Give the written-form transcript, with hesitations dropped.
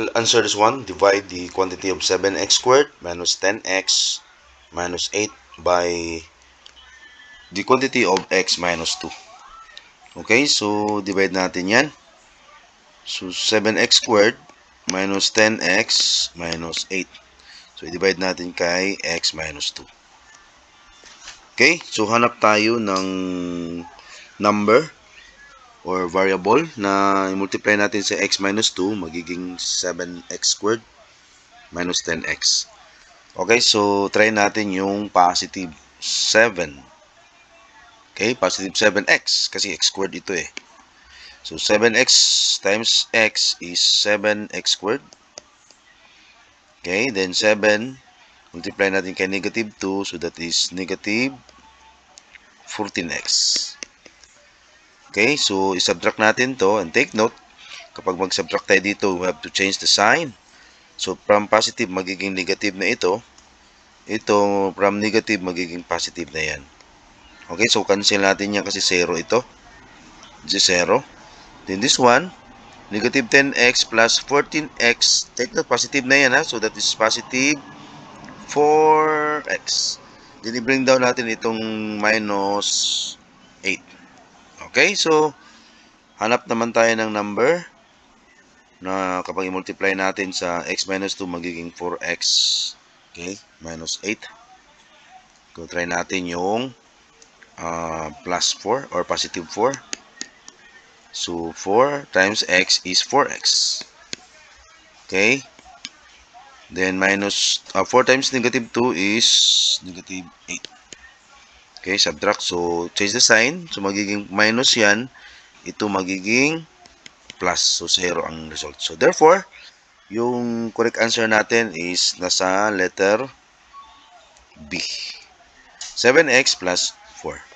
will answer this one. Divide the quantity of 7x squared minus 10x minus 8 by the quantity of x minus 2. Okay, so divide natin yan. So 7x squared minus 10x minus 8. So i-divide natin kay x minus 2. Okay, so hanap tayo ng number or variable na i-multiply natin sa x minus 2, magiging 7x squared minus 10x. Okay, so try natin yung positive 7. Okay, positive 7x kasi x squared ito eh. So 7x times x is 7x squared. Okay, then 7 multiply natin kay negative 2, so that is negative 14x. Okay, so isubtract natin to and take note, kapag mag-subtract tayo dito, we have to change the sign. So from positive magiging negative na ito. Ito from negative magiging positive na yan. Okay, so cancel natin yan kasi 0 ito. This is 0. Then this one, negative 10x plus 14x. Take note, positive na yan ha. So that is positive 4x. Then i-bring down natin itong minus 8. Okay, so hanap naman tayo ng number na kapag i-multiply natin sa x minus 2 magiging 4x. Okay, minus 8. So try natin yung plus 4 or positive 4. So 4 times x is 4x. Okay, then minus 4 times negative 2 is negative 8. Okay, subtract. So change the sign. So magiging minus yan. Ito magiging plus. So 0 ang result. So therefore, yung correct answer natin is nasa letter B. 7x plus 4.